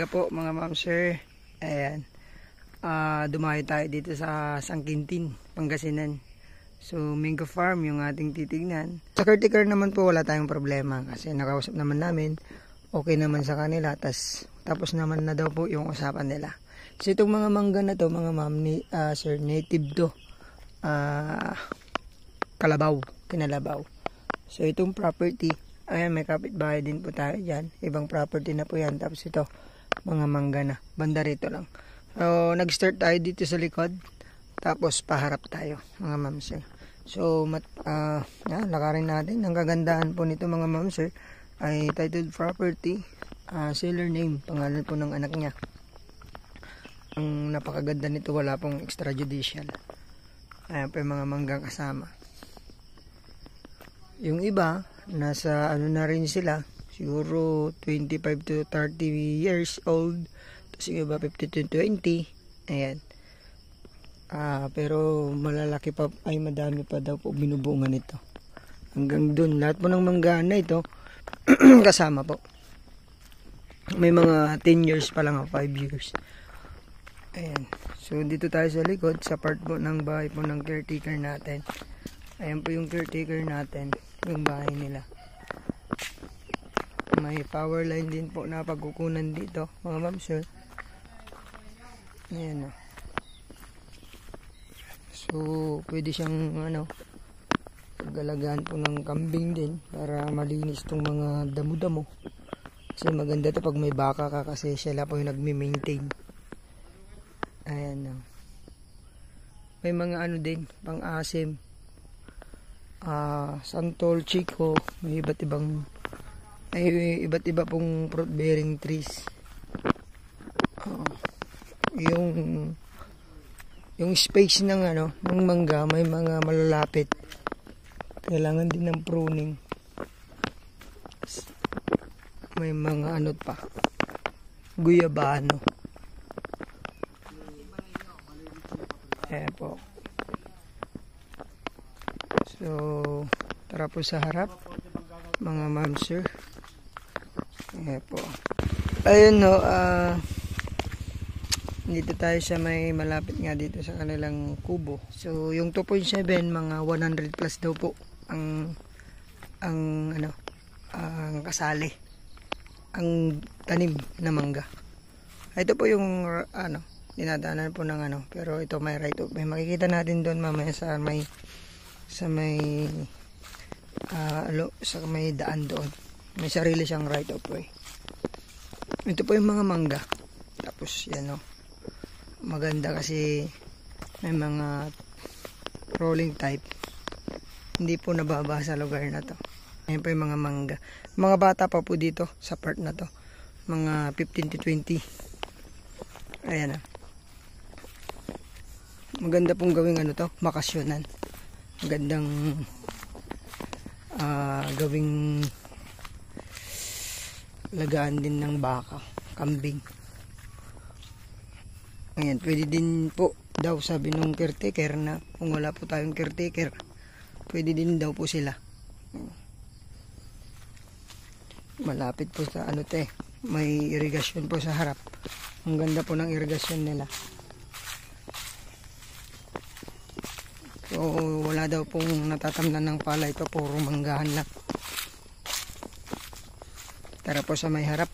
po mga ma'am sir. Ayan. Dumayo tayo dito sa Sangkintin, Pangasinan. So mango farm yung ating titignan. Sa caretaker naman po wala tayong problema kasi nakausap naman namin. Okay naman sa kanila. Tapos naman na daw po yung usapan nila. So itong mga mangga na to mga ma'am sir, native to. Kalabaw, Kinalabaw. So itong property, ayan, may kapitbahay din po tayo dyan. Ibang property na po yan. Tapos ito, mga mangga na. Banda rito lang. So nag-start tayo dito sa likod. Tapos paharap tayo mga ma'am sir. So lakarin natin. Ang kagandahan po nito mga ma'am sir ay titled property, seller name, pangalan po ng anak niya. Ang napakaganda nito, wala pong extrajudicial. Ayan po yung mga manggang kasama. Yung iba, nasa ano na rin sila, siguro 25 to 30 years old. Tapos yung iba 50 to 20. Ayan. Pero malalaki pa, ay madami pa daw po binubungan ito. Hanggang dun, lahat po ng manggaan na ito, kasama po. May mga 10 years pa lang, 5 years. Ayan. So dito tayo sa likod, sa part po ng bahay po ng caretaker natin. Ayan po yung caretaker natin, yung bahay nila. May power line din po na pagkukunan dito, mga ma'am sir. Ayan o. So pwede siyang paggalagaan po ng kambing din para malinis tong mga damo-damo. Kasi maganda to pag may baka ka kasi sila po yung nagme-maintain. Ayan o. May mga din, pang-asim. Santol, Chico, may iba't iba pong fruit bearing trees. Yung space ng ng mangga, may mga malalapit. Kailangan din ng pruning. May mga pa, guyabano. Ayan po. So, tara po sa harap, mga ma'am sir. Ayan po. Ayun dito tayo sa may malapit nga dito sa kanilang kubo. So, yung 2.7, mga 100 plus daw po ang kasali. Ang tanim na mangga. Ito po yung dinadaanan po ng pero ito may right of way. Makikita natin doon mamaya sa may daan doon. May sarili siyang right of way. Ito po yung mga mangga. Tapos yan maganda kasi may mga rolling type. Hindi po nababa sa lugar na to. Ayan po yung mga mangga. Mga bata pa po dito sa part na to. Mga 15 to 20. Ayan maganda pong gawing makasyonan. Magandang gawing lagaan din ng baka, kambing. Ayan, pwede din po daw sabi nung caretaker na kung wala po tayong caretaker, pwede din daw po sila. Malapit po sa may irigasyon po sa harap. Ang ganda po ng irigasyon nila. So wala daw pong natatamnan ng palay, ito puro manggahan lang. Tara po sa may harap.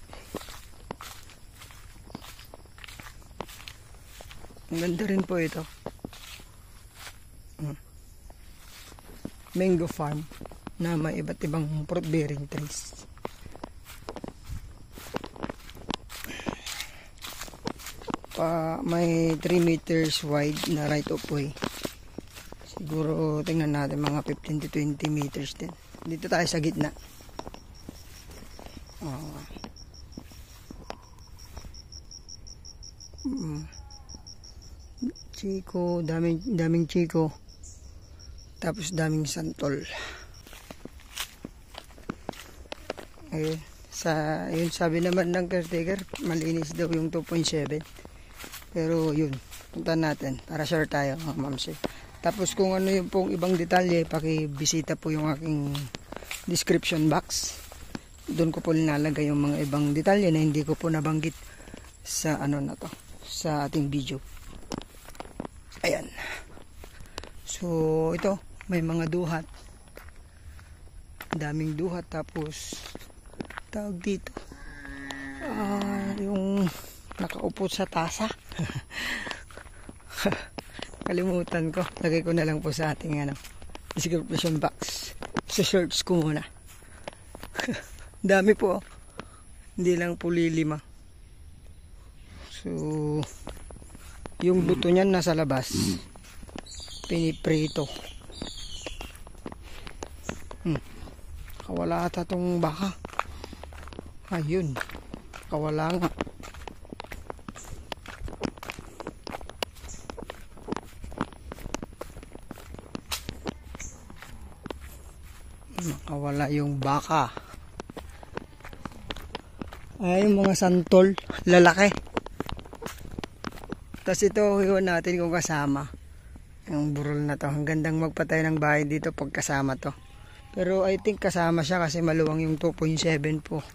Ang ganda rin po ito. Mango farm na may iba't ibang fruit bearing trees. May 3 meters wide na right of way. Siguro tingnan natin mga 15 to 20 meters din. Dito tayo sa gitna. Chico, daming Chico. Tapos daming santol. Yun sabi naman ng caretaker, malinis daw yung 2.7. Pero yun, punta natin para sure tayo mga ma'am sir. Tapos kung ano yung pong ibang detalye, pakibisita po yung aking description box. Doon ko po nilalagay yung mga ibang detalye na hindi ko po nabanggit sa ano na to, sa ating video. Ayan. So ito, may mga duhat. Daming duhat, tapos tawag dito yung nakaupo sa tasa. Kalimutan ko, lagay ko na lang po sa ating description box. Sa search ko muna. Dami po, hindi lang po lilima. So yung buto niyan nasa labas, piniprito. Kawala ata tong baka. Ayun, kawala nga. Kawala yung baka. Ay, yung mga santol, lalaki. Tapos ito, iwan natin kung kasama. Yung burol na to. Ang gandang magpatay ng bahay dito pag kasama to. Pero I think kasama siya kasi maluwang yung 2.7 po.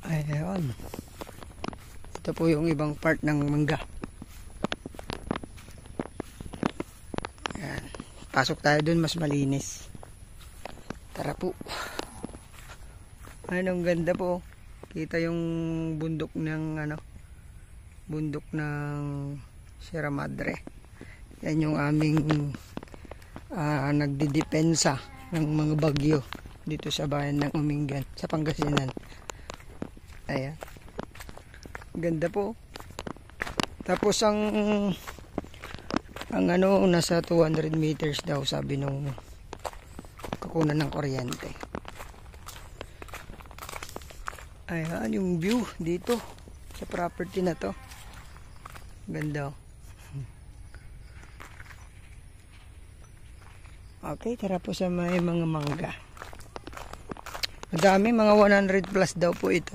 Ayun. Ito po yung ibang part ng mangga. Ayan. Pasok tayo dun, mas malinis. Tara po. Ayun, ang ganda po. Kita yung bundok ng bundok ng Sierra Madre. Yan yung aming nagdidepensa ng mga bagyo dito sa bayan ng Umingan, sa Pangasinan. Ayan. Ganda po. Tapos ang nasa 200 meters daw, sabi nung kukunan ng kuryente. Ayan yung view dito sa property na to. Ganda. Okay, tara po sa may mga mangga. Madami, mga 100 plus daw po ito.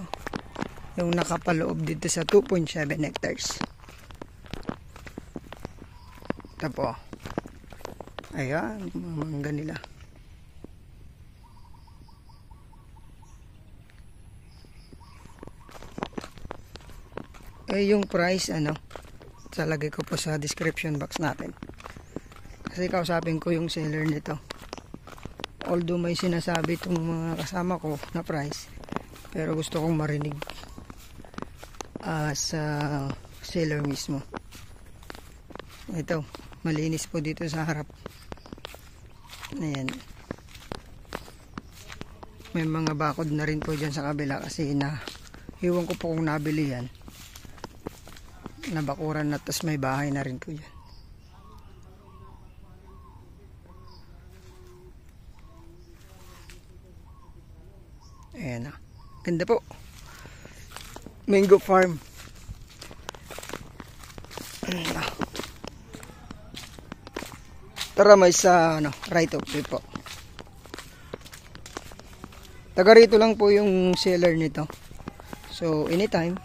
Yung nakapaloob dito sa 2.7 hectares. Ito po. Ayan, mga mangga nila. Eh, yung price, talagay ko po sa description box natin. Kasi kausapin ko yung seller nito. Although may sinasabi itong mga kasama ko na price, pero gusto kong marinig sa seller mismo. Ito, malinis po dito sa harap. Ayan. May mga bakod na rin po dyan sa kabila kasi iwan ko po kung nabili yan. Nabakuran na, tas may bahay na rin po dyan. Ayan na. Ganda po. Mango farm. Tara, may sa right of way po. Taga rito lang po yung seller nito. So anytime,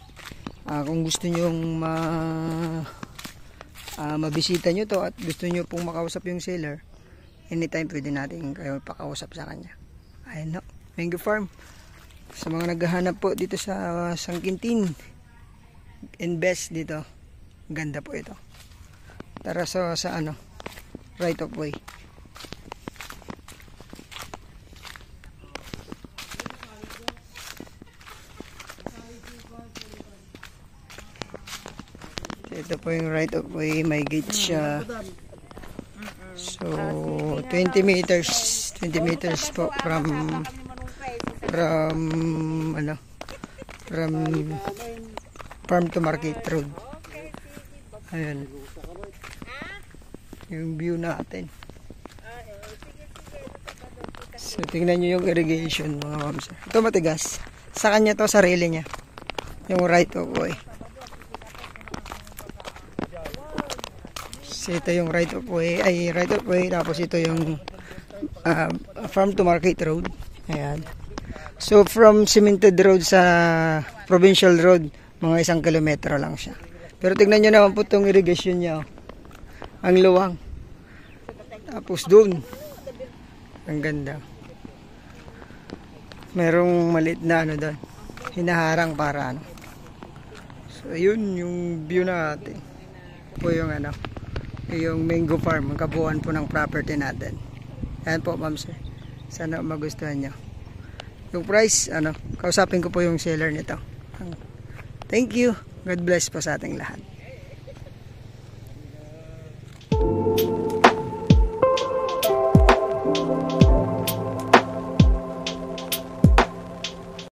kung gusto nyo mabisita nyo to at gusto nyo pong makausap yung seller, anytime pwede natin kayo pakausap sa kanya. Ayan, mango farm. Sa mga naghahanap po dito sa San Quintin, invest dito. Ganda po ito. Tara sa right of way. Ito po yung right of way, may gate siya. So 20 meters po from farm to market road. Ayan yung view natin. So tingnan nyo yung irrigation, mga mams. Ito matigas, sa kanya to, sarili niya yung right of way. So ito yung right of way, tapos ito yung farm to market road. Ayan. So from cemented road sa provincial road, mga 1 kilometro lang siya. Pero tignan nyo naman po itong irrigation niya. Ang luwang. Tapos doon, ang ganda. Merong maliit na doon, hinaharang para So, yun yung view natin. Po yung ano, yung mango farm, ang kabuuan po ng property natin. Ayan po, ma'am sir. Sana magustuhan nyo. Yung price, ano, kausapin ko po yung seller nito. Thank you. God bless po sa ating lahat.